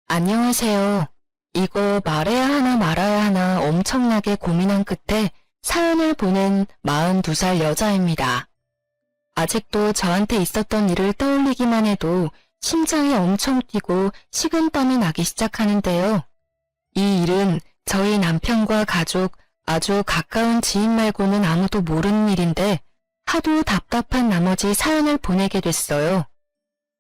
안녕하세요. 이거 말해야 하나 말아야 하나 엄청나게 고민한 끝에 사연을 보낸 42살 여자입니다. 아직도 저한테 있었던 일을 떠올리기만 해도 심장이 엄청 뛰고 식은땀이 나기 시작하는데요. 이 일은 저희 남편과 가족, 아주 가까운 지인 말고는 아무도 모르는 일인데 하도 답답한 나머지 사연을 보내게 됐어요.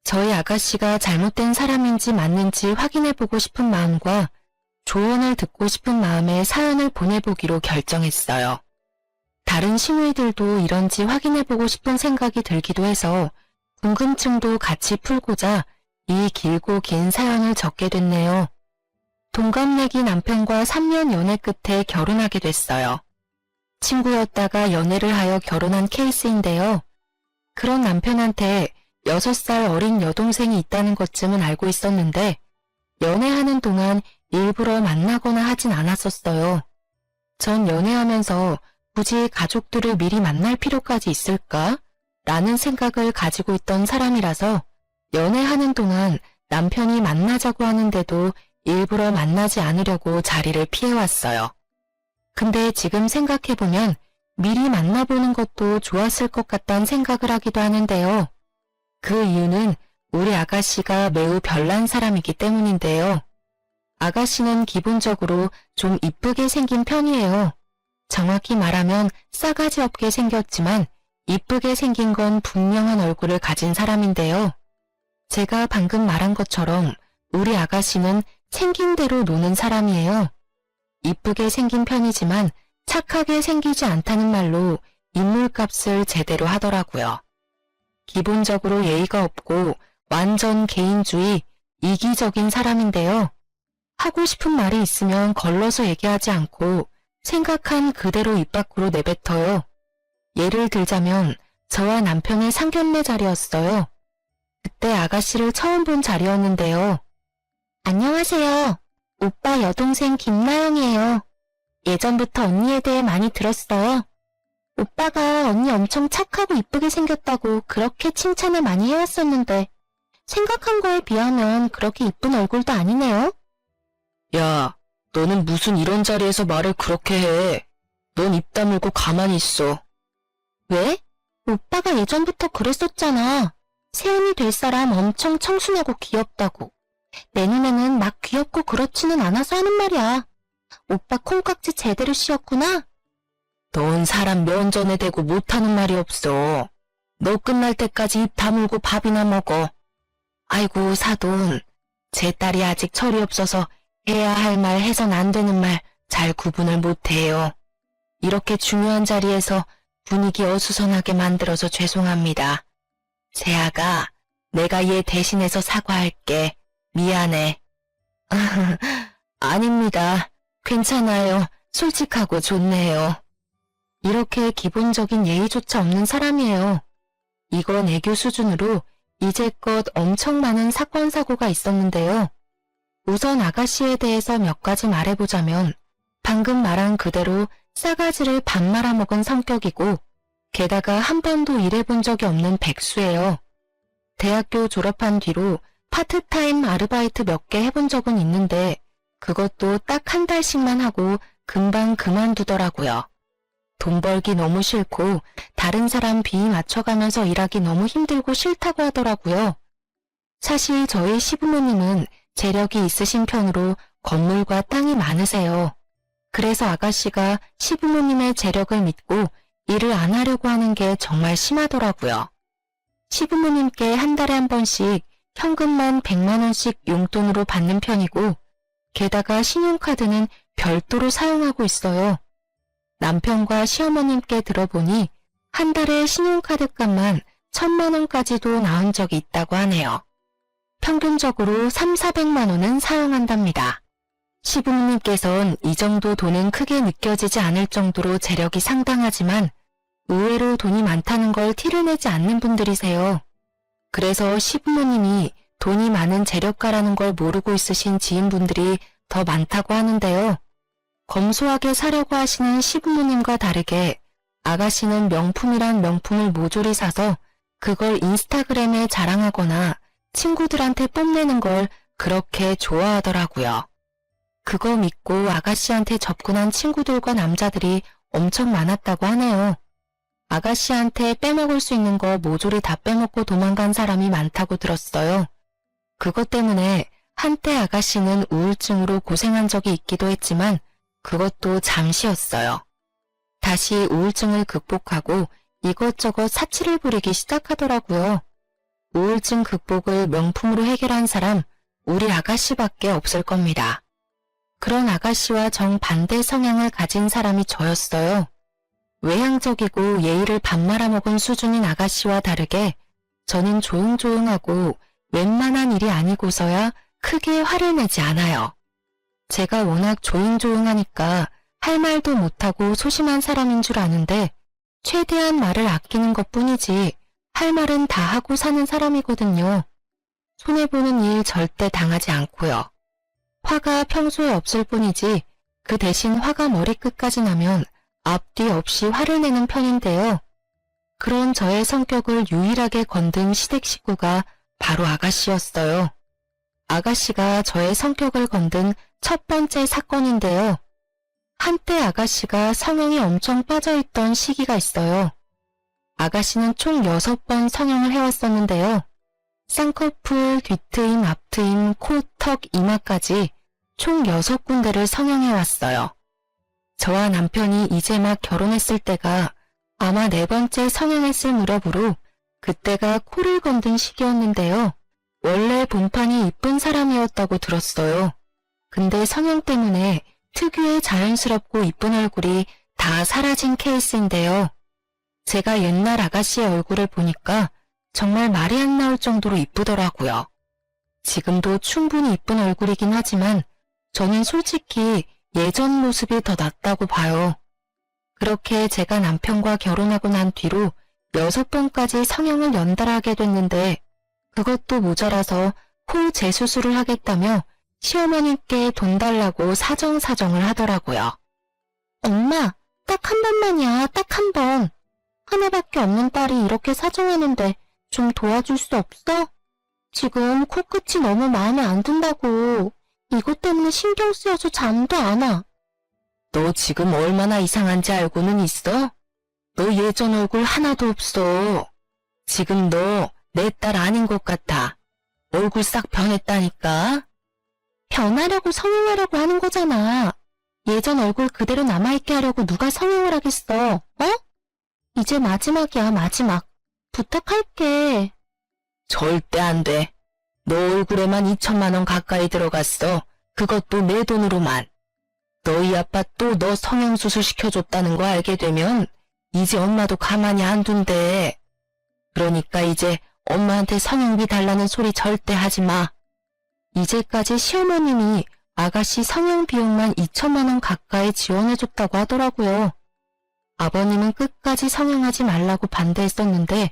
저희 아가씨가 잘못된 사람인지 맞는지 확인해보고 싶은 마음과 조언을 듣고 싶은 마음에 사연을 보내보기로 결정했어요. 다른 시누이들도 이런지 확인해보고 싶은 생각이 들기도 해서 궁금증도 같이 풀고자 이 길고 긴 사연을 적게 됐네요. 동갑내기 남편과 3년 연애 끝에 결혼하게 됐어요. 친구였다가 연애를 하여 결혼한 케이스인데요. 그런 남편한테 6살 어린 여동생이 있다는 것쯤은 알고 있었는데 연애하는 동안 일부러 만나거나 하진 않았었어요. 전 연애하면서 굳이 가족들을 미리 만날 필요까지 있을까? 라는 생각을 가지고 있던 사람이라서 연애하는 동안 남편이 만나자고 하는데도 일부러 만나지 않으려고 자리를 피해왔어요. 근데 지금 생각해보면 미리 만나보는 것도 좋았을 것 같다는 생각을 하기도 하는데요. 그 이유는 우리 아가씨가 매우 별난 사람이기 때문인데요. 아가씨는 기본적으로 좀 이쁘게 생긴 편이에요. 정확히 말하면 싸가지 없게 생겼지만 이쁘게 생긴 건 분명한 얼굴을 가진 사람인데요. 제가 방금 말한 것처럼 우리 아가씨는 생긴 대로 노는 사람이에요. 이쁘게 생긴 편이지만 착하게 생기지 않다는 말로 인물값을 제대로 하더라고요. 기본적으로 예의가 없고 완전 개인주의, 이기적인 사람인데요. 하고 싶은 말이 있으면 걸러서 얘기하지 않고 생각한 그대로 입 밖으로 내뱉어요. 예를 들자면 저와 남편의 상견례 자리였어요. 그때 아가씨를 처음 본 자리였는데요. 안녕하세요. 오빠 여동생 김나영이에요. 예전부터 언니에 대해 많이 들었어요. 오빠가 언니 엄청 착하고 이쁘게 생겼다고 그렇게 칭찬을 많이 해왔었는데 생각한 거에 비하면 그렇게 이쁜 얼굴도 아니네요. 야, 너는 무슨 이런 자리에서 말을 그렇게 해. 넌 입 다물고 가만히 있어. 왜? 오빠가 예전부터 그랬었잖아. 세연이 될 사람 엄청 청순하고 귀엽다고. 내 눈에는 막 귀엽고 그렇지는 않아서 하는 말이야. 오빠 콩깍지 제대로 씌웠구나? 넌 사람 면전에 대고 못하는 말이 없어. 너 끝날 때까지 입 다물고 밥이나 먹어. 아이고 사돈, 제 딸이 아직 철이 없어서 해야 할 말 해선 안 되는 말 잘 구분을 못해요. 이렇게 중요한 자리에서 분위기 어수선하게 만들어서 죄송합니다. 세아가, 내가 얘 대신해서 사과할게. 미안해. 아닙니다. 괜찮아요. 솔직하고 좋네요. 이렇게 기본적인 예의조차 없는 사람이에요. 이건 애교 수준으로 이제껏 엄청 많은 사건 사고가 있었는데요. 우선 아가씨에 대해서 몇 가지 말해보자면 방금 말한 그대로 싸가지를 밥 말아먹은 성격이고 게다가 한 번도 일해본 적이 없는 백수예요. 대학교 졸업한 뒤로 파트타임 아르바이트 몇 개 해본 적은 있는데 그것도 딱 한 달씩만 하고 금방 그만두더라고요. 돈 벌기 너무 싫고 다른 사람 비위 맞춰가면서 일하기 너무 힘들고 싫다고 하더라고요. 사실 저희 시부모님은 재력이 있으신 편으로 건물과 땅이 많으세요. 그래서 아가씨가 시부모님의 재력을 믿고 일을 안 하려고 하는 게 정말 심하더라고요. 시부모님께 한 달에 한 번씩 현금만 100만 원씩 용돈으로 받는 편이고 게다가 신용카드는 별도로 사용하고 있어요. 남편과 시어머님께 들어보니 한 달에 신용카드 값만 1000만 원까지도 나온 적이 있다고 하네요. 평균적으로 3,400만 원은 사용한답니다. 시부모님께선 이 정도 돈은 크게 느껴지지 않을 정도로 재력이 상당하지만 의외로 돈이 많다는 걸 티를 내지 않는 분들이세요. 그래서 시부모님이 돈이 많은 재력가라는 걸 모르고 있으신 지인분들이 더 많다고 하는데요. 검소하게 사려고 하시는 시부모님과 다르게 아가씨는 명품이란 명품을 모조리 사서 그걸 인스타그램에 자랑하거나 친구들한테 뽐내는 걸 그렇게 좋아하더라고요. 그거 믿고 아가씨한테 접근한 친구들과 남자들이 엄청 많았다고 하네요. 아가씨한테 빼먹을 수 있는 거 모조리 다 빼먹고 도망간 사람이 많다고 들었어요. 그것 때문에 한때 아가씨는 우울증으로 고생한 적이 있기도 했지만 그것도 잠시였어요. 다시 우울증을 극복하고 이것저것 사치를 부리기 시작하더라고요. 우울증 극복을 명품으로 해결한 사람 우리 아가씨밖에 없을 겁니다. 그런 아가씨와 정반대 성향을 가진 사람이 저였어요. 외향적이고 예의를 밥 말아먹은 수준인 아가씨와 다르게 저는 조용조용하고 웬만한 일이 아니고서야 크게 화를 내지 않아요. 제가 워낙 조용조용하니까 할 말도 못하고 소심한 사람인 줄 아는데 최대한 말을 아끼는 것뿐이지 할 말은 다 하고 사는 사람이거든요. 손해보는 일 절대 당하지 않고요. 화가 평소에 없을 뿐이지 그 대신 화가 머리끝까지 나면 앞뒤 없이 화를 내는 편인데요. 그런 저의 성격을 유일하게 건든 시댁 식구가 바로 아가씨였어요. 아가씨가 저의 성격을 건든 첫 번째 사건인데요. 한때 아가씨가 성형이 엄청 빠져있던 시기가 있어요. 아가씨는 총 6번 성형을 해왔었는데요. 쌍꺼풀, 뒤트임, 앞트임, 코, 턱, 이마까지 총 6군데를 성형해왔어요. 저와 남편이 이제 막 결혼했을 때가 아마 4번째 성형했을 무렵으로 그때가 코를 건든 시기였는데요. 원래 본판이 이쁜 사람이었다고 들었어요. 근데 성형 때문에 특유의 자연스럽고 이쁜 얼굴이 다 사라진 케이스인데요. 제가 옛날 아가씨의 얼굴을 보니까 정말 말이 안 나올 정도로 이쁘더라고요. 지금도 충분히 이쁜 얼굴이긴 하지만 저는 솔직히 예전 모습이 더 낫다고 봐요. 그렇게 제가 남편과 결혼하고 난 뒤로 6번까지 성형을 연달아 하게 됐는데 그것도 모자라서 코 재수술을 하겠다며 시어머님께 돈 달라고 사정사정을 하더라고요. 엄마, 딱 한 번만이야, 딱 한 번. 하나밖에 없는 딸이 이렇게 사정하는데 좀 도와줄 수 없어? 지금 코끝이 너무 마음에 안 든다고. 이것 때문에 신경 쓰여서 잠도 안 와. 너 지금 얼마나 이상한지 알고는 있어? 너 예전 얼굴 하나도 없어. 지금 너 내 딸 아닌 것 같아. 얼굴 싹 변했다니까. 변하려고 성형하려고 하는 거잖아. 예전 얼굴 그대로 남아있게 하려고 누가 성형을 하겠어, 어? 이제 마지막이야, 마지막. 부탁할게. 절대 안 돼. 너 얼굴에만 2천만 원 가까이 들어갔어. 그것도 내 돈으로만. 너희 아빠 또 너 성형수술 시켜줬다는 거 알게 되면 이제 엄마도 가만히 안 둔대. 그러니까 이제 엄마한테 성형비 달라는 소리 절대 하지 마. 이제까지 시어머님이 아가씨 성형 비용만 2천만 원 가까이 지원해줬다고 하더라고요. 아버님은 끝까지 성형하지 말라고 반대했었는데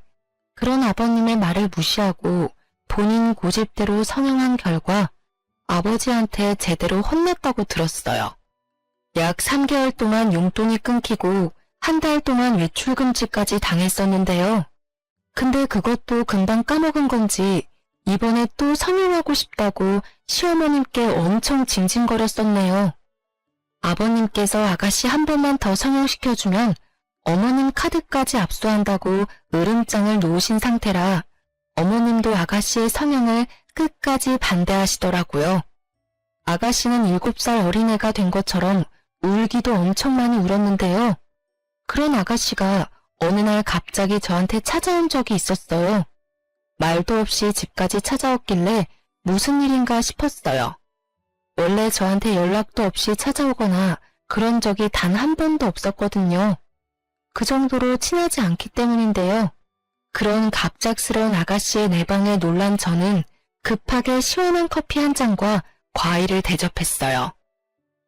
그런 아버님의 말을 무시하고 본인 고집대로 성형한 결과 아버지한테 제대로 혼났다고 들었어요. 약 3개월 동안 용돈이 끊기고 한 달 동안 외출금지까지 당했었는데요. 근데 그것도 금방 까먹은 건지 이번에 또 성형하고 싶다고 시어머님께 엄청 징징거렸었네요. 아버님께서 아가씨 한 번만 더 성형시켜주면 어머님 카드까지 압수한다고 으름장을 놓으신 상태라 어머님도 아가씨의 성형을 끝까지 반대하시더라고요. 아가씨는 7살 어린애가 된 것처럼 울기도 엄청 많이 울었는데요. 그런 아가씨가 어느 날 갑자기 저한테 찾아온 적이 있었어요. 말도 없이 집까지 찾아왔길래 무슨 일인가 싶었어요. 원래 저한테 연락도 없이 찾아오거나 그런 적이 단 한 번도 없었거든요. 그 정도로 친하지 않기 때문인데요. 그런 갑작스러운 아가씨의 내방에 놀란 저는 급하게 시원한 커피 한 잔과 과일을 대접했어요.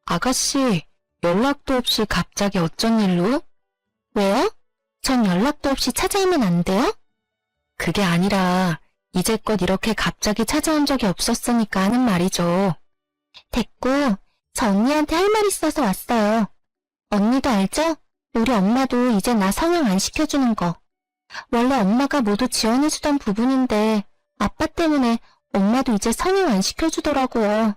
아가씨, 연락도 없이 갑자기 어쩐 일로? 왜요? 전 연락도 없이 찾아오면 안 돼요? 그게 아니라 이제껏 이렇게 갑자기 찾아온 적이 없었으니까 하는 말이죠. 됐고, 저 언니한테 할 말 있어서 왔어요. 언니도 알죠? 우리 엄마도 이제 나 성형 안 시켜주는 거. 원래 엄마가 모두 지원해주던 부분인데 아빠 때문에 엄마도 이제 성형 안 시켜주더라고요.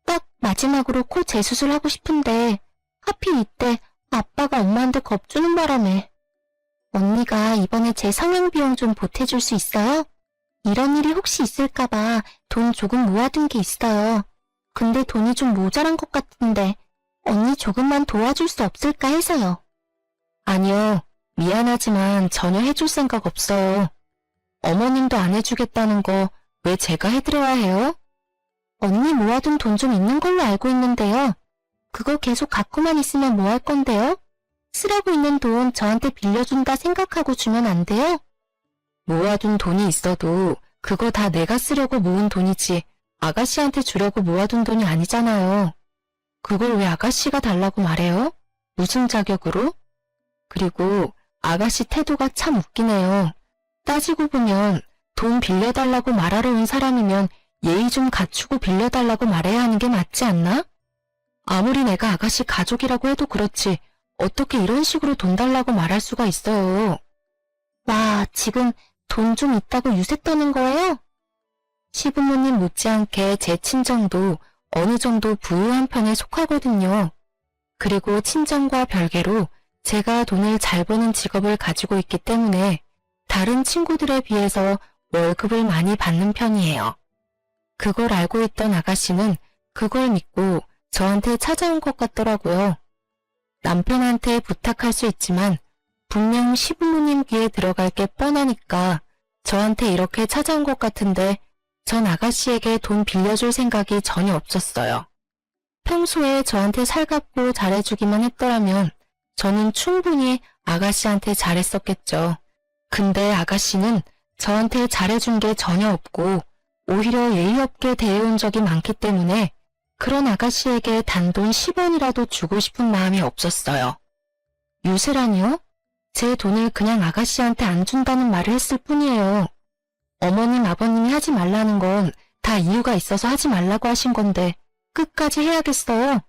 딱 마지막으로 코 재수술하고 싶은데 하필 이때 아빠가 엄마한테 겁주는 바람에. 언니가 이번에 제 성형 비용 좀 보태줄 수 있어요? 이런 일이 혹시 있을까봐 돈 조금 모아둔 게 있어요. 근데 돈이 좀 모자란 것 같은데 언니 조금만 도와줄 수 없을까 해서요. 아니요. 미안하지만 전혀 해줄 생각 없어요. 어머님도 안 해주겠다는 거 왜 제가 해드려야 해요? 언니 모아둔 돈 좀 있는 걸로 알고 있는데요. 그거 계속 갖고만 있으면 뭐 할 건데요? 쓰라고 있는 돈 저한테 빌려준다 생각하고 주면 안 돼요? 모아둔 돈이 있어도 그거 다 내가 쓰려고 모은 돈이지 아가씨한테 주려고 모아둔 돈이 아니잖아요. 그걸 왜 아가씨가 달라고 말해요? 무슨 자격으로? 그리고 아가씨 태도가 참 웃기네요. 따지고 보면 돈 빌려달라고 말하러 온 사람이면 예의 좀 갖추고 빌려달라고 말해야 하는 게 맞지 않나? 아무리 내가 아가씨 가족이라고 해도 그렇지 어떻게 이런 식으로 돈 달라고 말할 수가 있어요. 와, 지금 돈 좀 있다고 유세 떠는 거예요? 시부모님 못지않게 제 친정도 어느 정도 부유한 편에 속하거든요. 그리고 친정과 별개로 제가 돈을 잘 버는 직업을 가지고 있기 때문에 다른 친구들에 비해서 월급을 많이 받는 편이에요. 그걸 알고 있던 아가씨는 그걸 믿고 저한테 찾아온 것 같더라고요. 남편한테 부탁할 수 있지만 분명 시부모님 귀에 들어갈 게 뻔하니까 저한테 이렇게 찾아온 것 같은데 전 아가씨에게 돈 빌려줄 생각이 전혀 없었어요. 평소에 저한테 살갑고 잘해주기만 했더라면 저는 충분히 아가씨한테 잘했었겠죠. 근데 아가씨는 저한테 잘해준 게 전혀 없고 오히려 예의 없게 대해온 적이 많기 때문에 그런 아가씨에게 단돈 10원이라도 주고 싶은 마음이 없었어요. 유세라니요? 제 돈을 그냥 아가씨한테 안 준다는 말을 했을 뿐이에요. 어머님, 아버님이 하지 말라는 건 다 이유가 있어서 하지 말라고 하신 건데 끝까지 해야겠어요.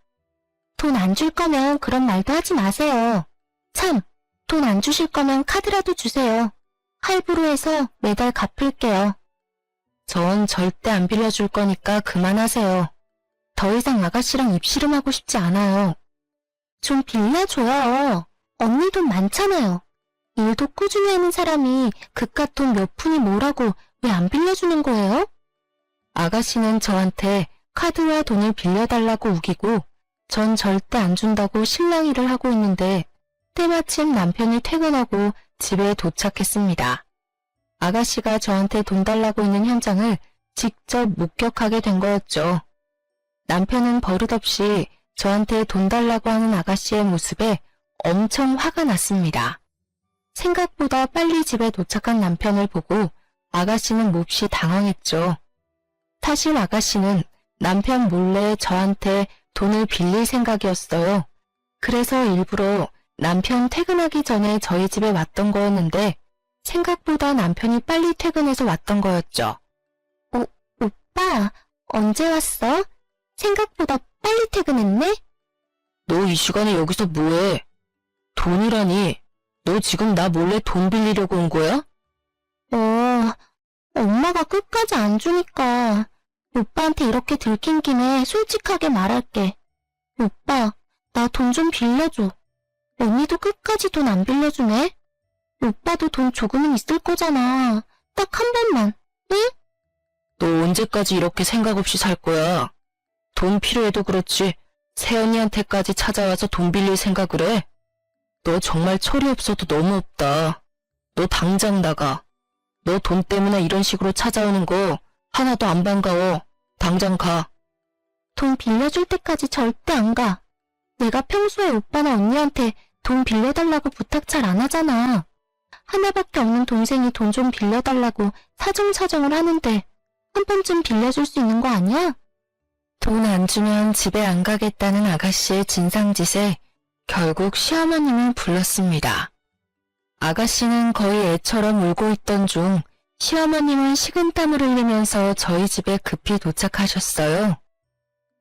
돈 안 줄 거면 그런 말도 하지 마세요. 참, 돈 안 주실 거면 카드라도 주세요. 할부로 해서 매달 갚을게요. 전 절대 안 빌려줄 거니까 그만하세요. 더 이상 아가씨랑 입씨름하고 싶지 않아요. 좀 빌려줘요. 언니 돈 많잖아요. 일도 꾸준히 하는 사람이 그깟 돈 몇 푼이 뭐라고 왜 안 빌려주는 거예요? 아가씨는 저한테 카드와 돈을 빌려달라고 우기고 전 절대 안 준다고 실랑이를 하고 있는데 때마침 남편이 퇴근하고 집에 도착했습니다. 아가씨가 저한테 돈 달라고 있는 현장을 직접 목격하게 된 거였죠. 남편은 버릇없이 저한테 돈 달라고 하는 아가씨의 모습에 엄청 화가 났습니다. 생각보다 빨리 집에 도착한 남편을 보고 아가씨는 몹시 당황했죠. 사실 아가씨는 남편 몰래 저한테 돈을 빌릴 생각이었어요. 그래서 일부러 남편 퇴근하기 전에 저희 집에 왔던 거였는데 생각보다 남편이 빨리 퇴근해서 왔던 거였죠. 오빠, 언제 왔어? 생각보다 빨리 퇴근했네? 너 이 시간에 여기서 뭐해? 돈이라니? 너 지금 나 몰래 돈 빌리려고 온 거야? 엄마가 끝까지 안 주니까 오빠한테 이렇게 들킨 김에 솔직하게 말할게. 오빠, 나 돈 좀 빌려줘. 언니도 끝까지 돈 안 빌려주네? 오빠도 돈 조금은 있을 거잖아. 딱 한 번만, 응? 너 언제까지 이렇게 생각 없이 살 거야? 돈 필요해도 그렇지 새언니한테까지 찾아와서 돈 빌릴 생각을 해? 너 정말 철이 없어도 너무 없다. 너 당장 나가. 너 돈 때문에 이런 식으로 찾아오는 거 하나도 안 반가워. 당장 가. 돈 빌려줄 때까지 절대 안 가. 내가 평소에 오빠나 언니한테 돈 빌려달라고 부탁 잘 안 하잖아. 하나밖에 없는 동생이 돈 좀 빌려달라고 사정사정을 하는데 한 번쯤 빌려줄 수 있는 거 아니야? 돈 안 주면 집에 안 가겠다는 아가씨의 진상짓에 결국 시어머님을 불렀습니다. 아가씨는 거의 애처럼 울고 있던 중 시어머님은 식은땀을 흘리면서 저희 집에 급히 도착하셨어요.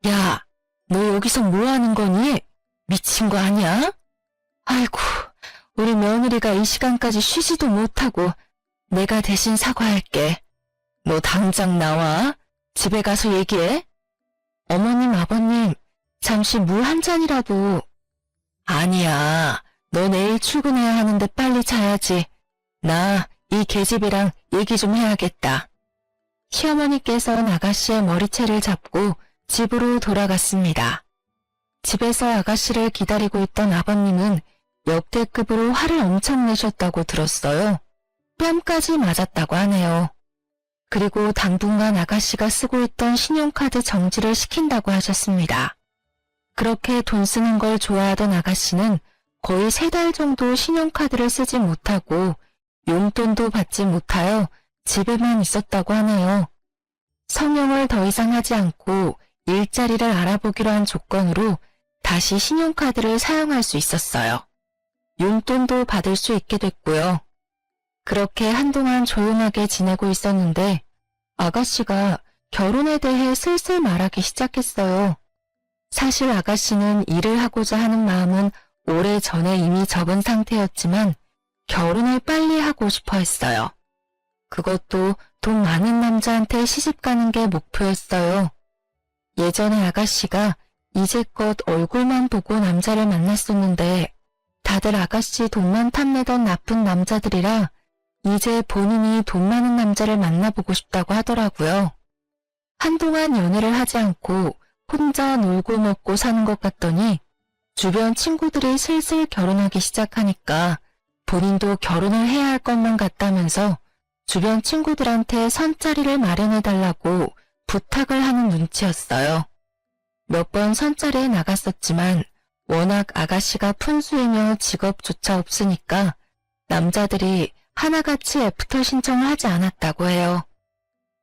야, 너 여기서 뭐 하는 거니? 미친 거 아니야? 아이고, 우리 며느리가 이 시간까지 쉬지도 못하고 내가 대신 사과할게. 너 당장 나와. 집에 가서 얘기해. 어머님, 아버님, 잠시 물 한 잔이라도. 아니야. 너 내일 출근해야 하는데 빨리 자야지. 나 이 계집애랑 얘기 좀 해야겠다. 시어머니께서는 아가씨의 머리채를 잡고 집으로 돌아갔습니다. 집에서 아가씨를 기다리고 있던 아버님은 역대급으로 화를 엄청 내셨다고 들었어요. 뺨까지 맞았다고 하네요. 그리고 당분간 아가씨가 쓰고 있던 신용카드 정지를 시킨다고 하셨습니다. 그렇게 돈 쓰는 걸 좋아하던 아가씨는 거의 3달 정도 신용카드를 쓰지 못하고 용돈도 받지 못하여 집에만 있었다고 하네요. 성형을 더 이상 하지 않고 일자리를 알아보기로 한 조건으로 다시 신용카드를 사용할 수 있었어요. 용돈도 받을 수 있게 됐고요. 그렇게 한동안 조용하게 지내고 있었는데 아가씨가 결혼에 대해 슬슬 말하기 시작했어요. 사실 아가씨는 일을 하고자 하는 마음은 오래전에 이미 접은 상태였지만 결혼을 빨리 하고 싶어 했어요. 그것도 돈 많은 남자한테 시집 가는 게 목표였어요. 예전에 아가씨가 이제껏 얼굴만 보고 남자를 만났었는데 다들 아가씨 돈만 탐내던 나쁜 남자들이라 이제 본인이 돈 많은 남자를 만나보고 싶다고 하더라고요. 한동안 연애를 하지 않고 혼자 놀고 먹고 사는 것 같더니 주변 친구들이 슬슬 결혼하기 시작하니까 본인도 결혼을 해야 할 것만 같다면서 주변 친구들한테 선자리를 마련해달라고 부탁을 하는 눈치였어요. 몇 번 선자리에 나갔었지만 워낙 아가씨가 푼수이며 직업조차 없으니까 남자들이 하나같이 애프터 신청을 하지 않았다고 해요.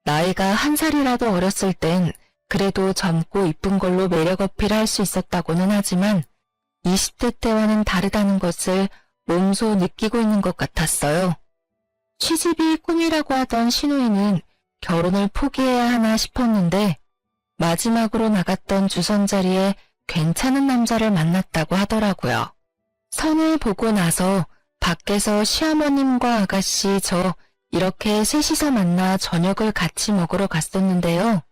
나이가 1살이라도 어렸을 땐 그래도 젊고 이쁜 걸로 매력 어필할 수 있었다고는 하지만 20대 때와는 다르다는 것을 몸소 느끼고 있는 것 같았어요. 취집이 꿈이라고 하던 신우이는 결혼을 포기해야 하나 싶었는데 마지막으로 나갔던 주선자리에 괜찮은 남자를 만났다고 하더라고요. 선을 보고 나서 밖에서 시어머님과 아가씨 저 이렇게 셋이서 만나 저녁을 같이 먹으러 갔었는데요.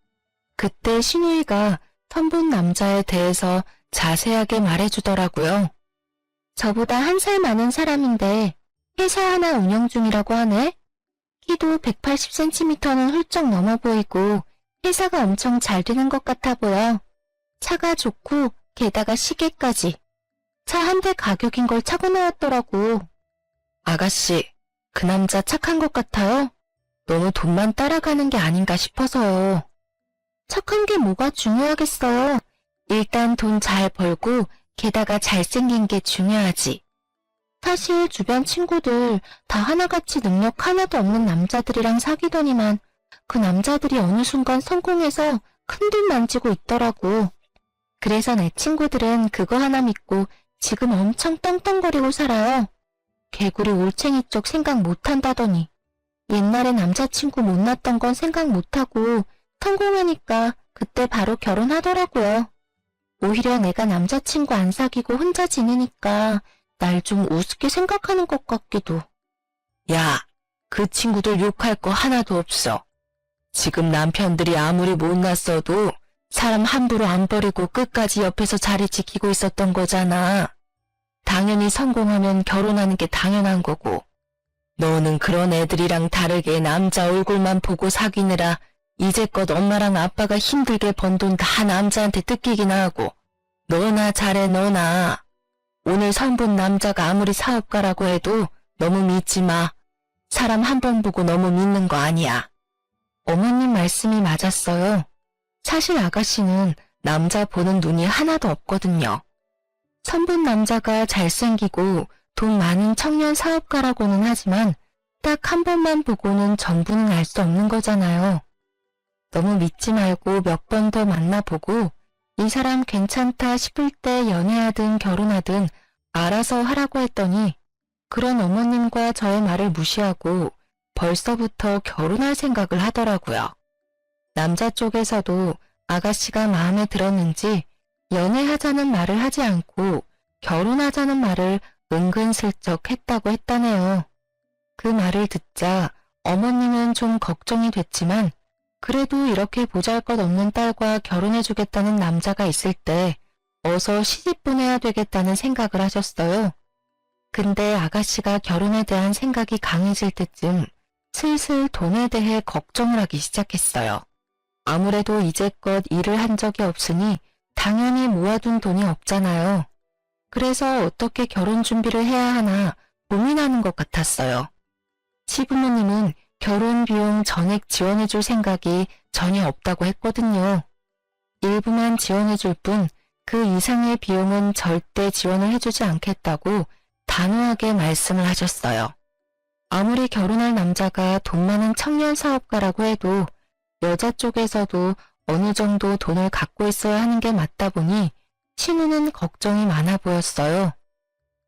그때 신우이가 선본 남자에 대해서 자세하게 말해주더라고요. 저보다 1살 많은 사람인데 회사 하나 운영 중이라고 하네. 키도 180cm는 훌쩍 넘어 보이고 회사가 엄청 잘 되는 것 같아 보여. 차가 좋고 게다가 시계까지. 차 한 대 가격인 걸 차고 나왔더라고. 아가씨, 그 남자 착한 것 같아요? 너무 돈만 따라가는 게 아닌가 싶어서요. 착한 게 뭐가 중요하겠어요. 일단 돈 잘 벌고 게다가 잘생긴 게 중요하지. 사실 주변 친구들 다 하나같이 능력 하나도 없는 남자들이랑 사귀더니만 그 남자들이 어느 순간 성공해서 큰돈 만지고 있더라고. 그래서 내 친구들은 그거 하나 믿고 지금 엄청 떵떵거리고 살아요. 개구리 올챙이 쪽 생각 못한다더니 옛날에 남자친구 못났던 건 생각 못하고 성공하니까 그때 바로 결혼하더라고요. 오히려 내가 남자친구 안 사귀고 혼자 지내니까 날 좀 우습게 생각하는 것 같기도. 야, 그 친구들 욕할 거 하나도 없어. 지금 남편들이 아무리 못났어도 사람 함부로 안 버리고 끝까지 옆에서 자리 지키고 있었던 거잖아. 당연히 성공하면 결혼하는 게 당연한 거고. 너는 그런 애들이랑 다르게 남자 얼굴만 보고 사귀느라 이제껏 엄마랑 아빠가 힘들게 번 돈 다 남자한테 뜯기기나 하고. 너나 잘해 너나. 오늘 선본 남자가 아무리 사업가라고 해도 너무 믿지 마. 사람 한 번 보고 너무 믿는 거 아니야. 어머님 말씀이 맞았어요. 사실 아가씨는 남자 보는 눈이 하나도 없거든요. 선본 남자가 잘생기고 돈 많은 청년 사업가라고는 하지만 딱 한 번만 보고는 전부는 알 수 없는 거잖아요. 너무 믿지 말고 몇 번 더 만나보고 이 사람 괜찮다 싶을 때 연애하든 결혼하든 알아서 하라고 했더니 그런 어머님과 저의 말을 무시하고 벌써부터 결혼할 생각을 하더라고요. 남자 쪽에서도 아가씨가 마음에 들었는지 연애하자는 말을 하지 않고 결혼하자는 말을 은근슬쩍 했다고 했다네요. 그 말을 듣자 어머님은 좀 걱정이 됐지만 그래도 이렇게 보잘것없는 딸과 결혼해주겠다는 남자가 있을 때 어서 시집 보내야 되겠다는 생각을 하셨어요. 근데 아가씨가 결혼에 대한 생각이 강해질 때쯤 슬슬 돈에 대해 걱정을 하기 시작했어요. 아무래도 이제껏 일을 한 적이 없으니 당연히 모아둔 돈이 없잖아요. 그래서 어떻게 결혼 준비를 해야 하나 고민하는 것 같았어요. 시부모님은 결혼 비용 전액 지원해줄 생각이 전혀 없다고 했거든요. 일부만 지원해줄 뿐 그 이상의 비용은 절대 지원을 해주지 않겠다고 단호하게 말씀을 하셨어요. 아무리 결혼할 남자가 돈 많은 청년 사업가라고 해도 여자 쪽에서도 어느 정도 돈을 갖고 있어야 하는 게 맞다 보니 신우는 걱정이 많아 보였어요.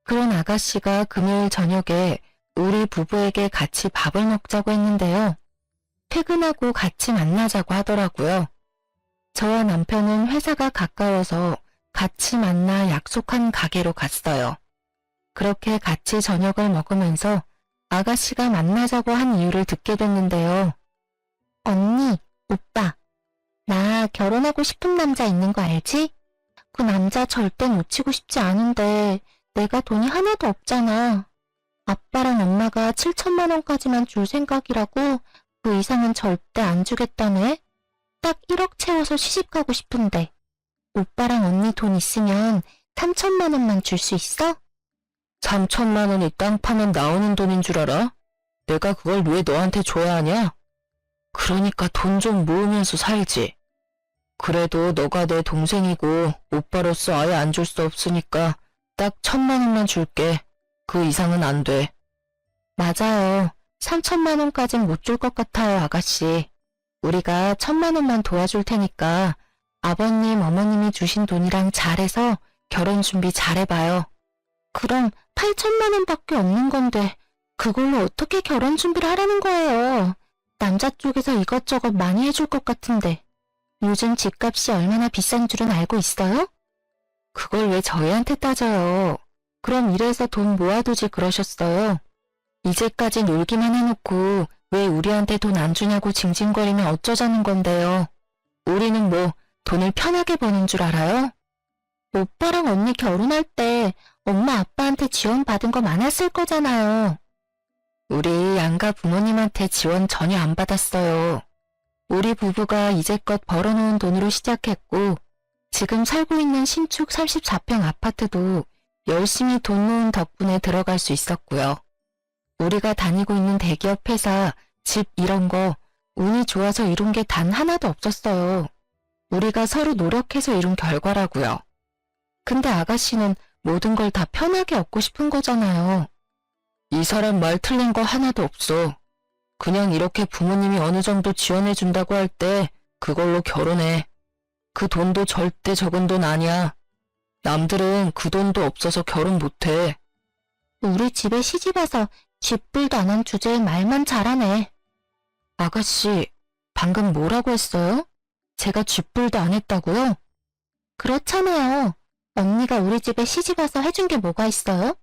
그런 아가씨가 금요일 저녁에 우리 부부에게 같이 밥을 먹자고 했는데요. 퇴근하고 같이 만나자고 하더라고요. 저와 남편은 회사가 가까워서 같이 만나 약속한 가게로 갔어요. 그렇게 같이 저녁을 먹으면서 아가씨가 만나자고 한 이유를 듣게 됐는데요. 언니, 오빠, 나 결혼하고 싶은 남자 있는 거 알지? 그 남자 절대 놓치고 싶지 않은데 내가 돈이 하나도 없잖아. 아빠랑 엄마가 7천만 원까지만 줄 생각이라고 그 이상은 절대 안 주겠다네. 딱 1억 채워서 시집 가고 싶은데 오빠랑 언니 돈 있으면 3천만 원만 줄 수 있어? 3천만 원이 땅 파면 나오는 돈인 줄 알아? 내가 그걸 왜 너한테 줘야 하냐? 그러니까 돈 좀 모으면서 살지. 그래도 너가 내 동생이고 오빠로서 아예 안 줄 수 없으니까 딱 1,000만 원만 줄게. 그 이상은 안 돼. 맞아요. 3천만 원까진 못 줄 것 같아요, 아가씨. 우리가 1,000만 원만 도와줄 테니까 아버님, 어머님이 주신 돈이랑 잘해서 결혼 준비 잘해봐요. 그럼 8천만 원밖에 없는 건데 그걸로 어떻게 결혼 준비를 하라는 거예요? 남자 쪽에서 이것저것 많이 해줄 것 같은데 요즘 집값이 얼마나 비싼 줄은 알고 있어요? 그걸 왜 저희한테 따져요? 그럼 이래서 돈 모아두지 그러셨어요. 이제까지 놀기만 해놓고 왜 우리한테 돈 안 주냐고 징징거리면 어쩌자는 건데요. 우리는 뭐 돈을 편하게 버는 줄 알아요? 오빠랑 언니 결혼할 때 엄마 아빠한테 지원 받은 거 많았을 거잖아요. 우리 양가 부모님한테 지원 전혀 안 받았어요. 우리 부부가 이제껏 벌어놓은 돈으로 시작했고 지금 살고 있는 신축 34평 아파트도 열심히 돈 모은 덕분에 들어갈 수 있었고요. 우리가 다니고 있는 대기업 회사, 집 이런 거 운이 좋아서 이룬 게 단 하나도 없었어요. 우리가 서로 노력해서 이룬 결과라고요. 근데 아가씨는 모든 걸 다 편하게 얻고 싶은 거잖아요. 이 사람 말 틀린 거 하나도 없어. 그냥 이렇게 부모님이 어느 정도 지원해준다고 할 때 그걸로 결혼해. 그 돈도 절대 적은 돈 아니야. 남들은 그 돈도 없어서 결혼 못해. 우리 집에 시집와서 쥐뿔도 안 한 주제에 말만 잘하네. 아가씨, 방금 뭐라고 했어요? 제가 쥐뿔도 안 했다고요? 그렇잖아요. 언니가 우리 집에 시집와서 해준 게 뭐가 있어요?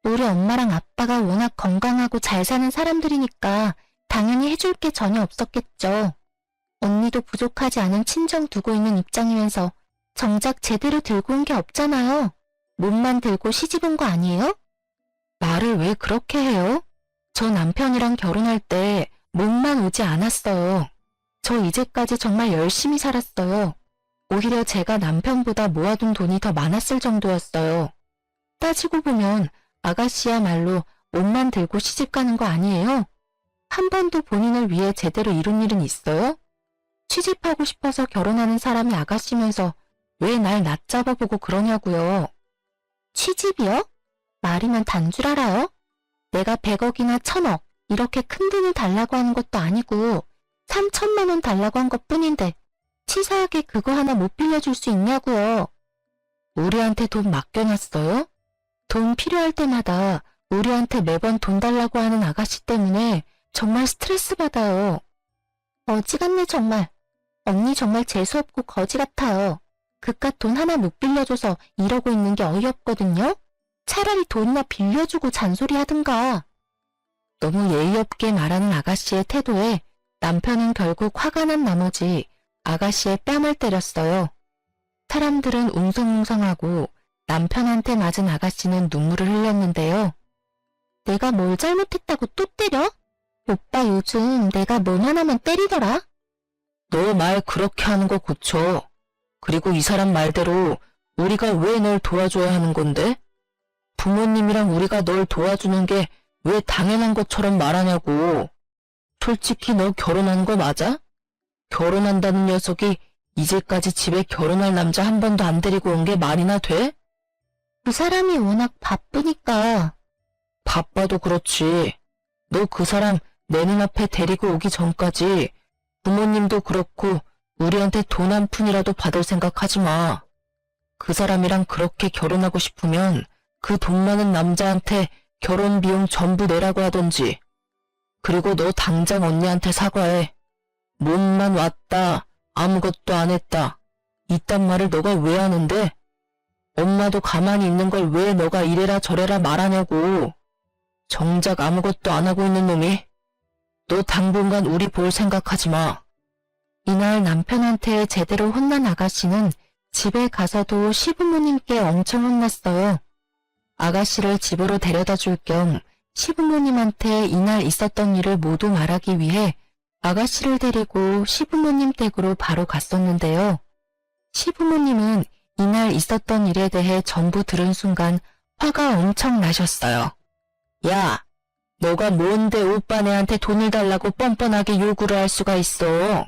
우리 엄마랑 아빠가 워낙 건강하고 잘 사는 사람들이니까 당연히 해줄 게 전혀 없었겠죠. 언니도 부족하지 않은 친정 두고 있는 입장이면서 정작 제대로 들고 온 게 없잖아요. 몸만 들고 시집 온 거 아니에요? 말을 왜 그렇게 해요? 저 남편이랑 결혼할 때 몸만 오지 않았어요. 저 이제까지 정말 열심히 살았어요. 오히려 제가 남편보다 모아둔 돈이 더 많았을 정도였어요. 따지고 보면 아가씨야말로 몸만 들고 시집 가는 거 아니에요? 한 번도 본인을 위해 제대로 이룬 일은 있어요? 취직하고 싶어서 결혼하는 사람이 아가씨면서 왜 날 낮잡아보고 그러냐고요. 취집이요? 말이면 단 줄 알아요? 내가 100억이나 1,000억 이렇게 큰 돈을 달라고 하는 것도 아니고 3천만 원 달라고 한 것뿐인데 치사하게 그거 하나 못 빌려줄 수 있냐고요. 우리한테 돈 맡겨놨어요? 돈 필요할 때마다 우리한테 매번 돈 달라고 하는 아가씨 때문에 정말 스트레스 받아요. 어지간네 정말. 언니 정말 재수없고 거지 같아요. 그깟 돈 하나 못 빌려줘서 이러고 있는 게 어이없거든요. 차라리 돈이나 빌려주고 잔소리 하든가. 너무 예의 없게 말하는 아가씨의 태도에 남편은 결국 화가 난 나머지 아가씨의 뺨을 때렸어요. 사람들은 웅성웅성하고 남편한테 맞은 아가씨는 눈물을 흘렸는데요. 내가 뭘 잘못했다고 또 때려? 오빠 요즘 내가 뭘 하나만 때리더라? 너 말 그렇게 하는 거 고쳐. 그리고 이 사람 말대로 우리가 왜 널 도와줘야 하는 건데? 부모님이랑 우리가 널 도와주는 게 왜 당연한 것처럼 말하냐고. 솔직히 너 결혼한 거 맞아? 결혼한다는 녀석이 이제까지 집에 결혼할 남자 한 번도 안 데리고 온 게 말이나 돼? 그 사람이 워낙 바쁘니까. 바빠도 그렇지. 너 그 사람 내 눈앞에 데리고 오기 전까지 부모님도 그렇고 우리한테 돈 한 푼이라도 받을 생각하지 마. 그 사람이랑 그렇게 결혼하고 싶으면 그 돈 많은 남자한테 결혼 비용 전부 내라고 하던지. 그리고 너 당장 언니한테 사과해. 몸만 왔다. 아무것도 안 했다. 이딴 말을 너가 왜 하는데? 엄마도 가만히 있는 걸 왜 너가 이래라 저래라 말하냐고. 정작 아무것도 안 하고 있는 놈이. 너 당분간 우리 볼 생각하지 마. 이날 남편한테 제대로 혼난 아가씨는 집에 가서도 시부모님께 엄청 혼났어요. 아가씨를 집으로 데려다 줄 겸 시부모님한테 이날 있었던 일을 모두 말하기 위해 아가씨를 데리고 시부모님 댁으로 바로 갔었는데요. 시부모님은 이날 있었던 일에 대해 전부 들은 순간 화가 엄청 나셨어요. 야, 너가 뭔데 오빠네한테 돈을 달라고 뻔뻔하게 요구를 할 수가 있어.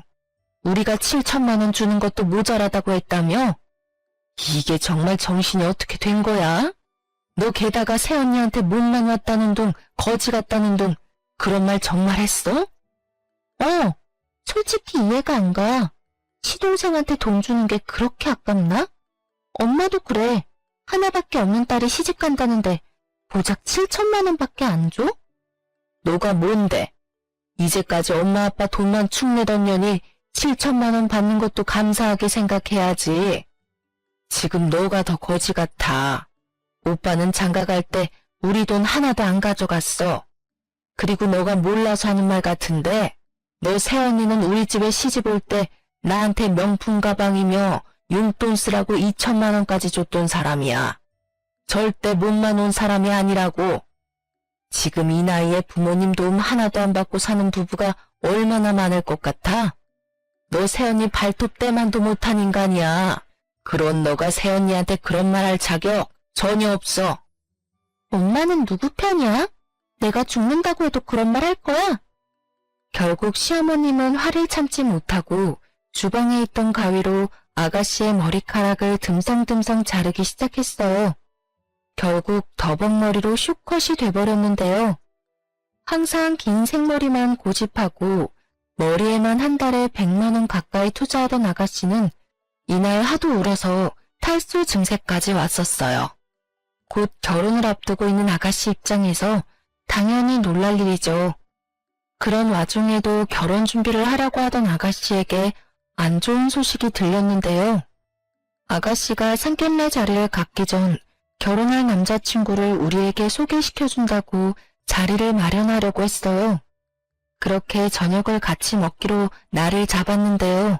우리가 7천만 원 주는 것도 모자라다고 했다며? 이게 정말 정신이 어떻게 된 거야? 너 게다가 새언니한테 몸만 왔다는 둥, 거지 같다는 둥, 그런 말 정말 했어? 솔직히 이해가 안 가. 시동생한테 돈 주는 게 그렇게 아깝나? 엄마도 그래. 하나밖에 없는 딸이 시집 간다는데 고작 7천만 원밖에 안 줘? 너가 뭔데? 이제까지 엄마 아빠 돈만 축 내던 년이 7천만 원 받는 것도 감사하게 생각해야지. 지금 너가 더 거지 같아. 오빠는 장가 갈 때 우리 돈 하나도 안 가져갔어. 그리고 너가 몰라서 하는 말 같은데 너 새언니는 우리 집에 시집 올 때 나한테 명품 가방이며 용돈 쓰라고 2천만 원까지 줬던 사람이야. 절대 몸만 온 사람이 아니라고. 지금 이 나이에 부모님 도움 하나도 안 받고 사는 부부가 얼마나 많을 것 같아? 너 새언니 발톱 때만도 못한 인간이야. 그런 너가 새언니한테 그런 말 할 자격 전혀 없어. 엄마는 누구 편이야? 내가 죽는다고 해도 그런 말 할 거야? 결국 시어머님은 화를 참지 못하고 주방에 있던 가위로 아가씨의 머리카락을 듬성듬성 자르기 시작했어요. 결국 더벅머리로 슈컷이 돼버렸는데요. 항상 긴 생머리만 고집하고 머리에만 한 달에 100만 원 가까이 투자하던 아가씨는 이날 하도 울어서 탈수 증세까지 왔었어요. 곧 결혼을 앞두고 있는 아가씨 입장에서 당연히 놀랄 일이죠. 그런 와중에도 결혼 준비를 하려고 하던 아가씨에게 안 좋은 소식이 들렸는데요. 아가씨가 상견례 자리를 갖기 전 결혼할 남자친구를 우리에게 소개시켜준다고 자리를 마련하려고 했어요. 그렇게 저녁을 같이 먹기로 날을 잡았는데요.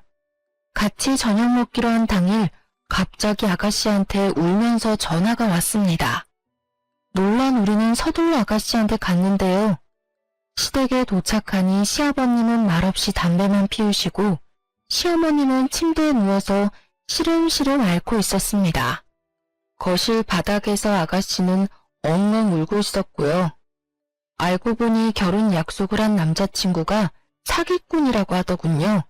같이 저녁 먹기로 한 당일 갑자기 아가씨한테 울면서 전화가 왔습니다. 놀란 우리는 서둘러 아가씨한테 갔는데요. 시댁에 도착하니 시아버님은 말없이 담배만 피우시고 시어머님은 침대에 누워서 시름시름 앓고 있었습니다. 거실 바닥에서 아가씨는 엉엉 울고 있었고요. 알고 보니 결혼 약속을 한 남자친구가 사기꾼이라고 하더군요.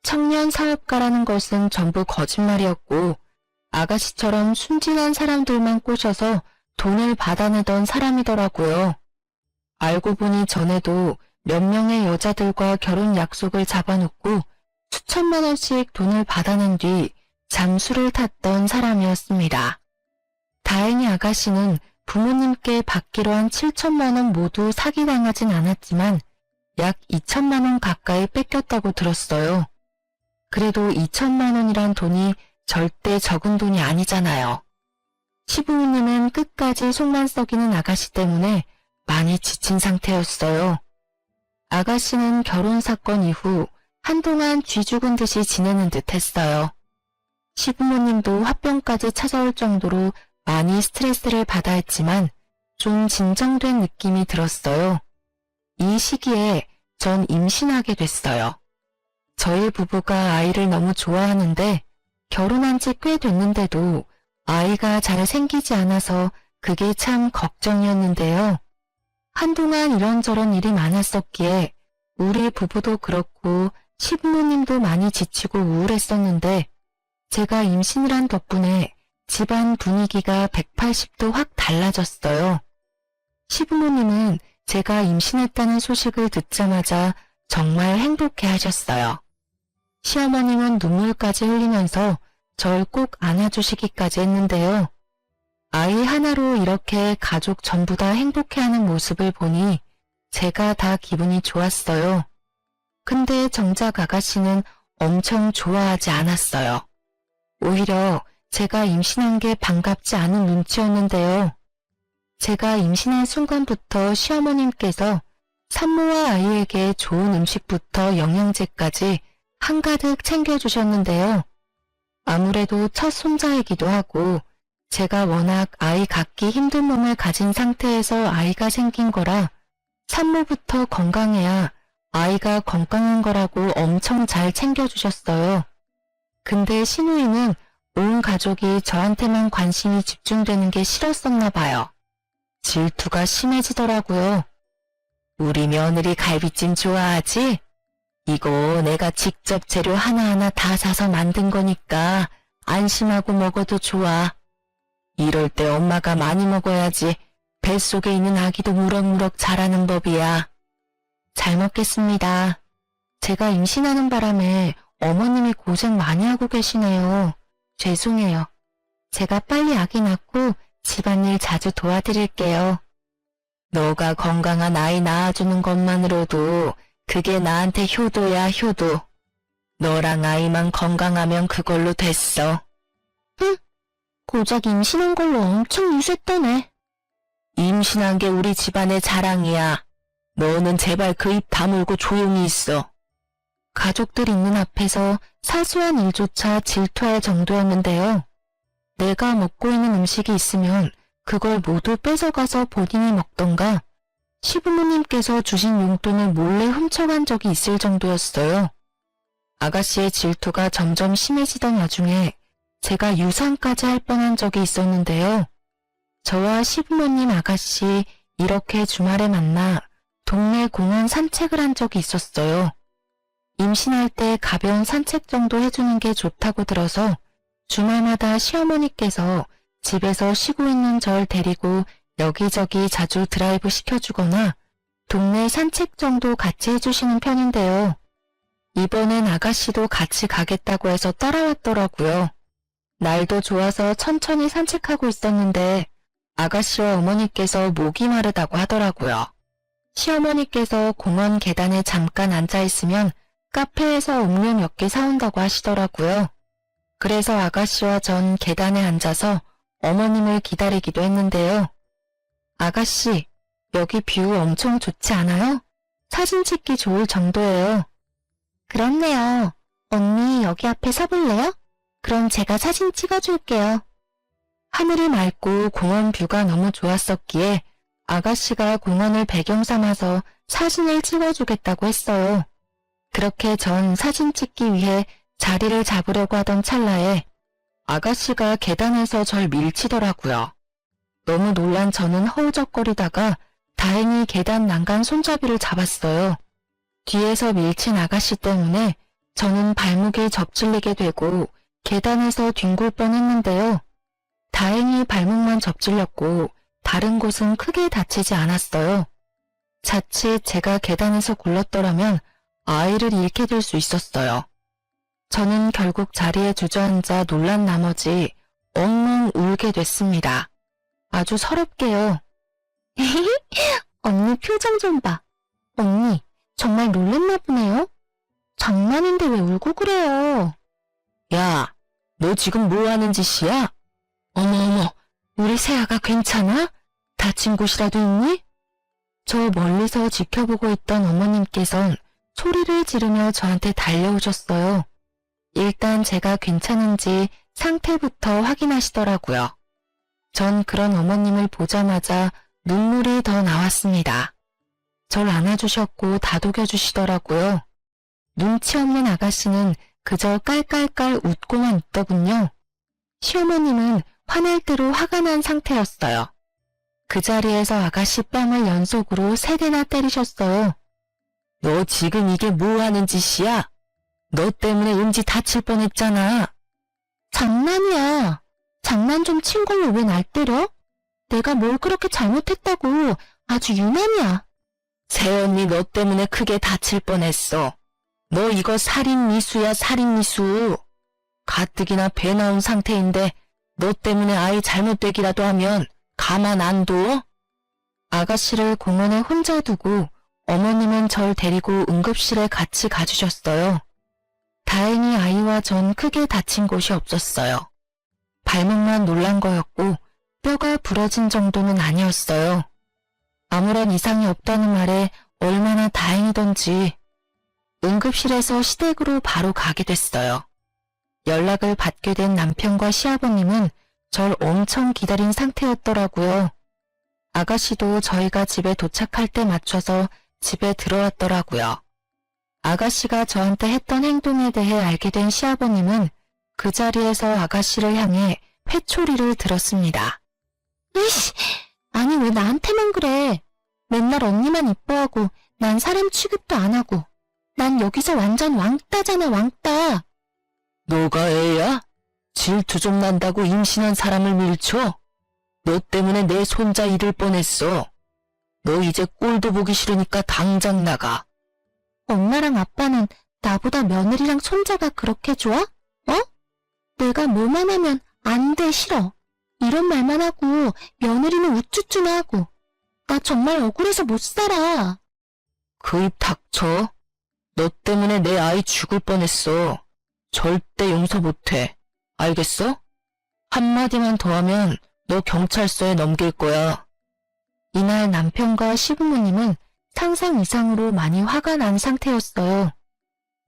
청년 사업가라는 것은 전부 거짓말이었고 아가씨처럼 순진한 사람들만 꼬셔서 돈을 받아내던 사람이더라고요. 알고 보니 전에도 몇 명의 여자들과 결혼 약속을 잡아놓고 수천만 원씩 돈을 받아낸 뒤 잠수를 탔던 사람이었습니다. 다행히 아가씨는 부모님께 받기로 한 7천만 원 모두 사기당하진 않았지만 약 2천만 원 가까이 뺏겼다고 들었어요. 그래도 2천만 원이란 돈이 절대 적은 돈이 아니잖아요. 시부모님은 끝까지 속만 썩이는 아가씨 때문에 많이 지친 상태였어요. 아가씨는 결혼 사건 이후 한동안 쥐 죽은 듯이 지내는 듯 했어요. 시부모님도 화병까지 찾아올 정도로 많이 스트레스를 받아 했지만 좀 진정된 느낌이 들었어요. 이 시기에 전 임신하게 됐어요. 저희 부부가 아이를 너무 좋아하는데 결혼한 지 꽤 됐는데도 아이가 잘 생기지 않아서 그게 참 걱정이었는데요. 한동안 이런저런 일이 많았었기에 우리 부부도 그렇고 시부모님도 많이 지치고 우울했었는데 제가 임신을 한 덕분에 집안 분위기가 180도 확 달라졌어요. 시부모님은 제가 임신했다는 소식을 듣자마자 정말 행복해 하셨어요. 시어머님은 눈물까지 흘리면서 절 꼭 안아주시기까지 했는데요. 아이 하나로 이렇게 가족 전부 다 행복해하는 모습을 보니 제가 다 기분이 좋았어요. 근데 정작 아가씨는 엄청 좋아하지 않았어요. 오히려 제가 임신한 게 반갑지 않은 눈치였는데요. 제가 임신한 순간부터 시어머님께서 산모와 아이에게 좋은 음식부터 영양제까지 한가득 챙겨주셨는데요. 아무래도 첫 손자이기도 하고 제가 워낙 아이 갖기 힘든 몸을 가진 상태에서 아이가 생긴 거라 산모부터 건강해야 아이가 건강한 거라고 엄청 잘 챙겨주셨어요. 근데 시누이는 온 가족이 저한테만 관심이 집중되는 게 싫었었나 봐요. 질투가 심해지더라고요. 우리 며느리 갈비찜 좋아하지? 이거 내가 직접 재료 하나하나 다 사서 만든 거니까 안심하고 먹어도 좋아. 이럴 때 엄마가 많이 먹어야지 뱃속에 있는 아기도 무럭무럭 자라는 법이야. 잘 먹겠습니다. 제가 임신하는 바람에 어머님이 고생 많이 하고 계시네요. 죄송해요. 제가 빨리 아기 낳고 집안일 자주 도와드릴게요. 너가 건강한 아이 낳아주는 것만으로도 그게 나한테 효도야, 효도. 너랑 아이만 건강하면 그걸로 됐어. 응? 고작 임신한 걸로 엄청 유세떠네. 임신한 게 우리 집안의 자랑이야. 너는 제발 그 입 다물고 조용히 있어. 가족들 있는 앞에서 사소한 일조차 질투할 정도였는데요. 내가 먹고 있는 음식이 있으면 그걸 모두 뺏어가서 본인이 먹던가 시부모님께서 주신 용돈을 몰래 훔쳐간 적이 있을 정도였어요. 아가씨의 질투가 점점 심해지던 와중에 제가 유산까지 할 뻔한 적이 있었는데요. 저와 시부모님 아가씨 이렇게 주말에 만나 동네 공원 산책을 한 적이 있었어요. 임신할 때 가벼운 산책 정도 해주는 게 좋다고 들어서 주말마다 시어머니께서 집에서 쉬고 있는 절 데리고 여기저기 자주 드라이브 시켜주거나 동네 산책 정도 같이 해주시는 편인데요. 이번엔 아가씨도 같이 가겠다고 해서 따라왔더라고요. 날도 좋아서 천천히 산책하고 있었는데 아가씨와 어머니께서 목이 마르다고 하더라고요. 시어머니께서 공원 계단에 잠깐 앉아있으면 카페에서 음료 몇 개 사온다고 하시더라고요. 그래서 아가씨와 전 계단에 앉아서 어머님을 기다리기도 했는데요. 아가씨, 여기 뷰 엄청 좋지 않아요? 사진 찍기 좋을 정도예요. 그렇네요. 언니 여기 앞에 서볼래요? 그럼 제가 사진 찍어줄게요. 하늘이 맑고 공원 뷰가 너무 좋았었기에 아가씨가 공원을 배경 삼아서 사진을 찍어주겠다고 했어요. 그렇게 전 사진 찍기 위해 자리를 잡으려고 하던 찰나에 아가씨가 계단에서 절 밀치더라고요. 너무 놀란 저는 허우적거리다가 다행히 계단 난간 손잡이를 잡았어요. 뒤에서 밀친 아가씨 때문에 저는 발목에 접질리게 되고 계단에서 뒹굴 뻔했는데요. 다행히 발목만 접질렸고 다른 곳은 크게 다치지 않았어요. 자칫 제가 계단에서 굴렀더라면 아이를 잃게 될 수 있었어요. 저는 결국 자리에 주저앉아 놀란 나머지 엉엉 울게 됐습니다. 아주 서럽게요. 언니 표정 좀 봐. 언니 정말 놀랬나 보네요. 장난인데 왜 울고 그래요? 야, 너 지금 뭐 하는 짓이야? 어머어머, 우리 세아가 괜찮아? 다친 곳이라도 있니? 저 멀리서 지켜보고 있던 어머님께선 소리를 지르며 저한테 달려오셨어요. 일단 제가 괜찮은지 상태부터 확인하시더라고요. 전 그런 어머님을 보자마자 눈물이 더 나왔습니다. 절 안아주셨고 다독여주시더라고요. 눈치 없는 아가씨는 그저 깔깔깔 웃고만 있더군요. 시어머님은 화낼 대로 화가 난 상태였어요. 그 자리에서 아가씨 뺨을 연속으로 3대나 때리셨어요. 너 지금 이게 뭐 하는 짓이야? 너 때문에 은지 다칠 뻔했잖아. 장난이야. 장난 좀 친 걸로 왜 날 때려? 내가 뭘 그렇게 잘못했다고. 아주 유난이야. 새언니 너 때문에 크게 다칠 뻔했어. 너 이거 살인미수야 살인미수. 가뜩이나 배 나온 상태인데 너 때문에 아이 잘못되기라도 하면 가만 안 둬? 아가씨를 공원에 혼자 두고 어머님은 절 데리고 응급실에 같이 가주셨어요. 다행히 아이와 전 크게 다친 곳이 없었어요. 발목만 놀란 거였고 뼈가 부러진 정도는 아니었어요. 아무런 이상이 없다는 말에 얼마나 다행이던지 응급실에서 시댁으로 바로 가게 됐어요. 연락을 받게 된 남편과 시아버님은 절 엄청 기다린 상태였더라고요. 아가씨도 저희가 집에 도착할 때 맞춰서 집에 들어왔더라고요. 아가씨가 저한테 했던 행동에 대해 알게 된 시아버님은 그 자리에서 아가씨를 향해 회초리를 들었습니다. 이씨, 아니 왜 나한테만 그래? 맨날 언니만 이뻐하고 난 사람 취급도 안 하고 난 여기서 완전 왕따잖아 왕따. 너가 애야? 질투 좀 난다고 임신한 사람을 밀쳐? 너 때문에 내 손자 잃을 뻔했어. 너 이제 꼴도 보기 싫으니까 당장 나가. 엄마랑 아빠는 나보다 며느리랑 손자가 그렇게 좋아? 어? 내가 뭐만 하면 안 돼 싫어. 이런 말만 하고 며느리는 우쭈쭈나 하고. 나 정말 억울해서 못 살아. 그 입 닥쳐. 너 때문에 내 아이 죽을 뻔했어. 절대 용서 못해. 알겠어? 한마디만 더 하면 너 경찰서에 넘길 거야. 이날 남편과 시부모님은 상상 이상으로 많이 화가 난 상태였어요.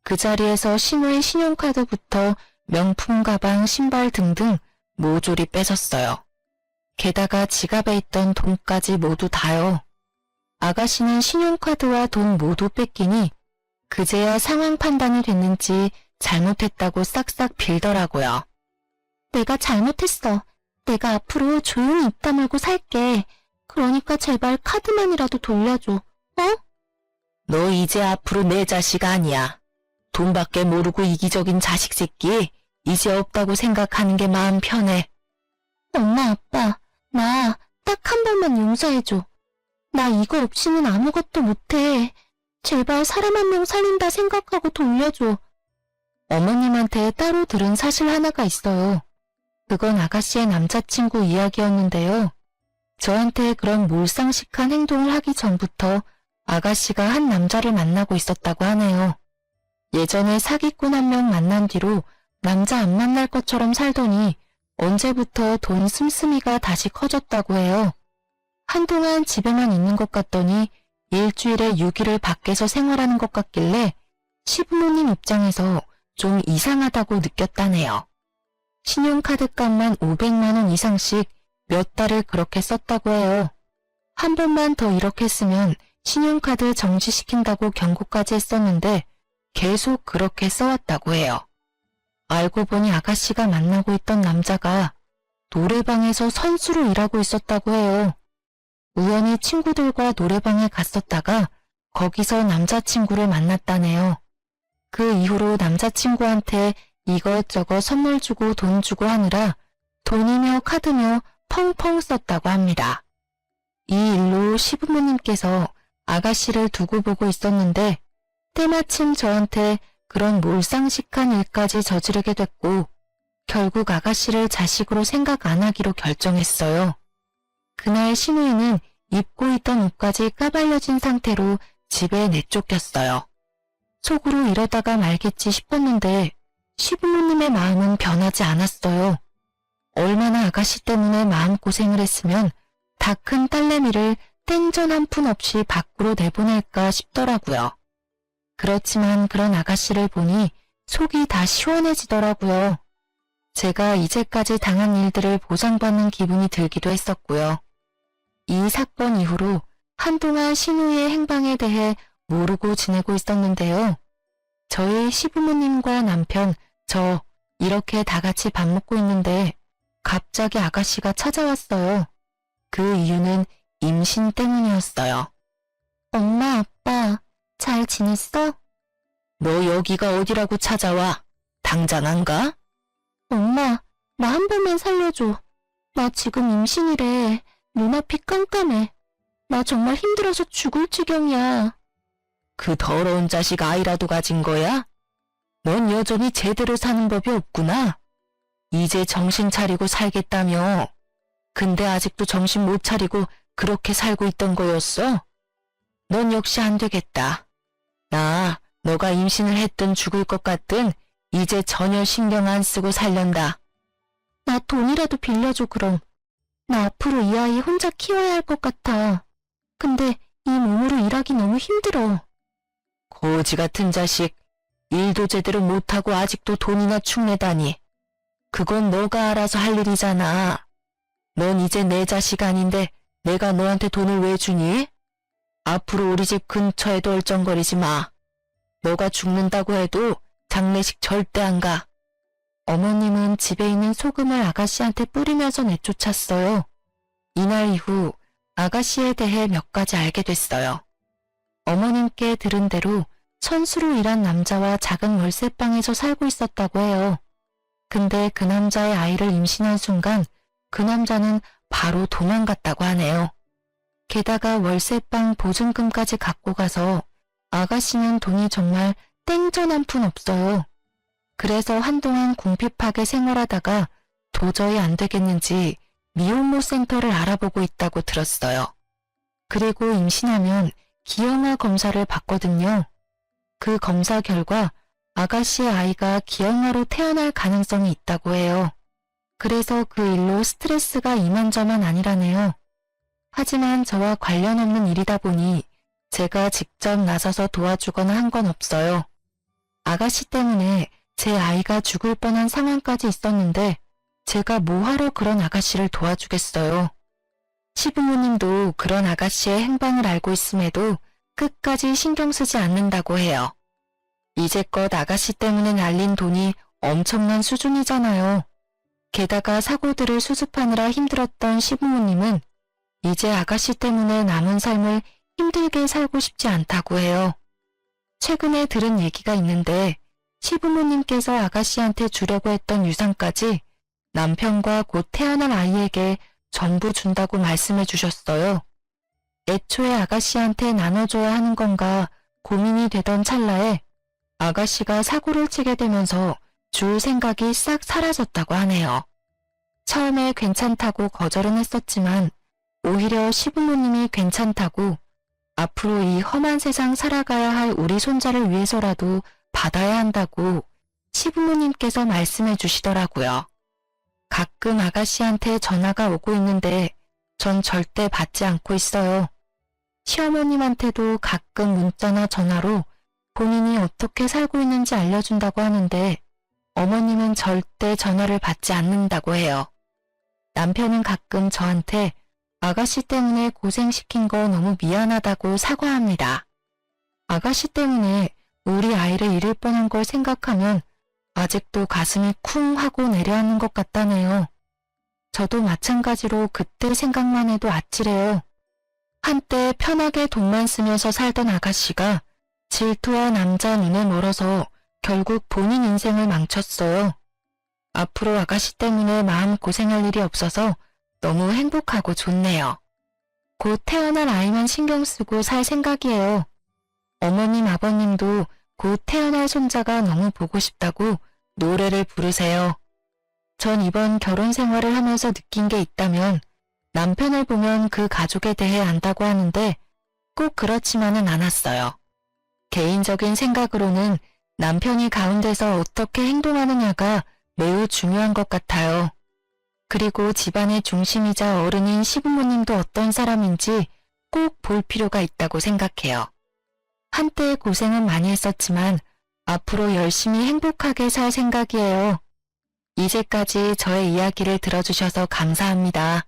그 자리에서 신우의 신용카드부터 명품 가방, 신발 등등 모조리 뺏었어요. 게다가 지갑에 있던 돈까지 모두 다요. 아가씨는 신용카드와 돈 모두 뺏기니 그제야 상황 판단이 됐는지 잘못했다고 싹싹 빌더라고요. 내가 잘못했어. 내가 앞으로 조용히 입 다물고 살게. 그러니까 제발 카드만이라도 돌려줘. 어? 너 이제 앞으로 내 자식 아니야. 돈밖에 모르고 이기적인 자식 새끼. 이제 없다고 생각하는 게 마음 편해. 엄마, 아빠, 나 딱 한 번만 용서해줘. 나 이거 없이는 아무것도 못해. 제발 사람 한 명 살린다 생각하고 돌려줘. 어머님한테 따로 들은 사실 하나가 있어요. 그건 아가씨의 남자친구 이야기였는데요. 저한테 그런 몰상식한 행동을 하기 전부터 아가씨가 한 남자를 만나고 있었다고 하네요. 예전에 사기꾼 한 명 만난 뒤로 남자 안 만날 것처럼 살더니 언제부터 돈 씀씀이가 다시 커졌다고 해요. 한동안 집에만 있는 것 같더니 일주일에 6일을 밖에서 생활하는 것 같길래 시부모님 입장에서 좀 이상하다고 느꼈다네요. 신용카드 값만 500만 원 이상씩 몇 달을 그렇게 썼다고 해요. 한 번만 더 이렇게 쓰면 신용카드 정지시킨다고 경고까지 했었는데 계속 그렇게 써왔다고 해요. 알고 보니 아가씨가 만나고 있던 남자가 노래방에서 선수로 일하고 있었다고 해요. 우연히 친구들과 노래방에 갔었다가 거기서 남자친구를 만났다네요. 그 이후로 남자친구한테 이것저것 선물 주고 돈 주고 하느라 돈이며 카드며 펑펑 썼다고 합니다. 이 일로 시부모님께서 아가씨를 두고 보고 있었는데 때마침 저한테 그런 몰상식한 일까지 저지르게 됐고 결국 아가씨를 자식으로 생각 안 하기로 결정했어요. 그날 신우이는 입고 있던 옷까지 까발려진 상태로 집에 내쫓겼어요. 속으로 이러다가 말겠지 싶었는데 시부모님의 마음은 변하지 않았어요. 얼마나 아가씨 때문에 마음고생을 했으면 다 큰 딸내미를 땡전 한 푼 없이 밖으로 내보낼까 싶더라고요. 그렇지만 그런 아가씨를 보니 속이 다 시원해지더라고요. 제가 이제까지 당한 일들을 보상받는 기분이 들기도 했었고요. 이 사건 이후로 한동안 신우이의 행방에 대해 모르고 지내고 있었는데요. 저희 시부모님과 남편, 저 이렇게 다 같이 밥 먹고 있는데 갑자기 아가씨가 찾아왔어요. 그 이유는 임신 때문이었어요. 엄마, 아빠, 잘 지냈어? 너 여기가 어디라고 찾아와? 당장 안 가? 엄마, 나 한 번만 살려줘. 나 지금 임신이래. 눈앞이 깜깜해. 나 정말 힘들어서 죽을 지경이야. 그 더러운 자식 아이라도 가진 거야? 넌 여전히 제대로 사는 법이 없구나. 이제 정신 차리고 살겠다며. 근데 아직도 정신 못 차리고 그렇게 살고 있던 거였어? 넌 역시 안 되겠다. 나 너가 임신을 했든 죽을 것 같든 이제 전혀 신경 안 쓰고 살련다. 나 돈이라도 빌려줘 그럼. 나 앞으로 이 아이 혼자 키워야 할 것 같아. 근데 이 몸으로 일하기 너무 힘들어. 거지 같은 자식. 일도 제대로 못하고 아직도 돈이나 축내다니. 그건 너가 알아서 할 일이잖아. 넌 이제 내 자식 아닌데 내가 너한테 돈을 왜 주니? 앞으로 우리 집 근처에도 얼쩡거리지 마. 너가 죽는다고 해도 장례식 절대 안 가. 어머님은 집에 있는 소금을 아가씨한테 뿌리면서 내쫓았어요. 이날 이후 아가씨에 대해 몇 가지 알게 됐어요. 어머님께 들은 대로 선수로 일한 남자와 작은 월세방에서 살고 있었다고 해요. 근데 그 남자의 아이를 임신한 순간 그 남자는 바로 도망갔다고 하네요. 게다가 월세방 보증금까지 갖고 가서 아가씨는 돈이 정말 땡전 한 푼 없어요. 그래서 한동안 궁핍하게 생활하다가 도저히 안 되겠는지 미혼모 센터를 알아보고 있다고 들었어요. 그리고 임신하면 기형아 검사를 받거든요. 그 검사 결과 아가씨의 아이가 기형아로 태어날 가능성이 있다고 해요. 그래서 그 일로 스트레스가 이만저만 아니라네요. 하지만 저와 관련 없는 일이다 보니 제가 직접 나서서 도와주거나 한 건 없어요. 아가씨 때문에 제 아이가 죽을 뻔한 상황까지 있었는데 제가 뭐하러 그런 아가씨를 도와주겠어요. 시부모님도 그런 아가씨의 행방을 알고 있음에도 끝까지 신경 쓰지 않는다고 해요. 이제껏 아가씨 때문에 날린 돈이 엄청난 수준이잖아요. 게다가 사고들을 수습하느라 힘들었던 시부모님은 이제 아가씨 때문에 남은 삶을 힘들게 살고 싶지 않다고 해요. 최근에 들은 얘기가 있는데 시부모님께서 아가씨한테 주려고 했던 유산까지 남편과 곧 태어날 아이에게 전부 준다고 말씀해 주셨어요. 애초에 아가씨한테 나눠줘야 하는 건가 고민이 되던 찰나에 아가씨가 사고를 치게 되면서 줄 생각이 싹 사라졌다고 하네요. 처음에 괜찮다고 거절은 했었지만 오히려 시부모님이 괜찮다고 앞으로 이 험한 세상 살아가야 할 우리 손자를 위해서라도 받아야 한다고 시부모님께서 말씀해 주시더라고요. 가끔 아가씨한테 전화가 오고 있는데 전 절대 받지 않고 있어요. 시어머님한테도 가끔 문자나 전화로 본인이 어떻게 살고 있는지 알려준다고 하는데 어머님은 절대 전화를 받지 않는다고 해요. 남편은 가끔 저한테 아가씨 때문에 고생시킨 거 너무 미안하다고 사과합니다. 아가씨 때문에 우리 아이를 잃을 뻔한 걸 생각하면 아직도 가슴이 쿵 하고 내려앉는 것 같다네요. 저도 마찬가지로 그때 생각만 해도 아찔해요. 한때 편하게 돈만 쓰면서 살던 아가씨가 질투와 남자 눈에 멀어서 결국 본인 인생을 망쳤어요. 앞으로 아가씨 때문에 마음 고생할 일이 없어서 너무 행복하고 좋네요. 곧 태어날 아이만 신경 쓰고 살 생각이에요. 어머님, 아버님도 곧 태어날 손자가 너무 보고 싶다고 노래를 부르세요. 전 이번 결혼 생활을 하면서 느낀 게 있다면 남편을 보면 그 가족에 대해 안다고 하는데 꼭 그렇지만은 않았어요. 개인적인 생각으로는 남편이 가운데서 어떻게 행동하느냐가 매우 중요한 것 같아요. 그리고 집안의 중심이자 어른인 시부모님도 어떤 사람인지 꼭 볼 필요가 있다고 생각해요. 한때 고생은 많이 했었지만 앞으로 열심히 행복하게 살 생각이에요. 이제까지 저의 이야기를 들어주셔서 감사합니다.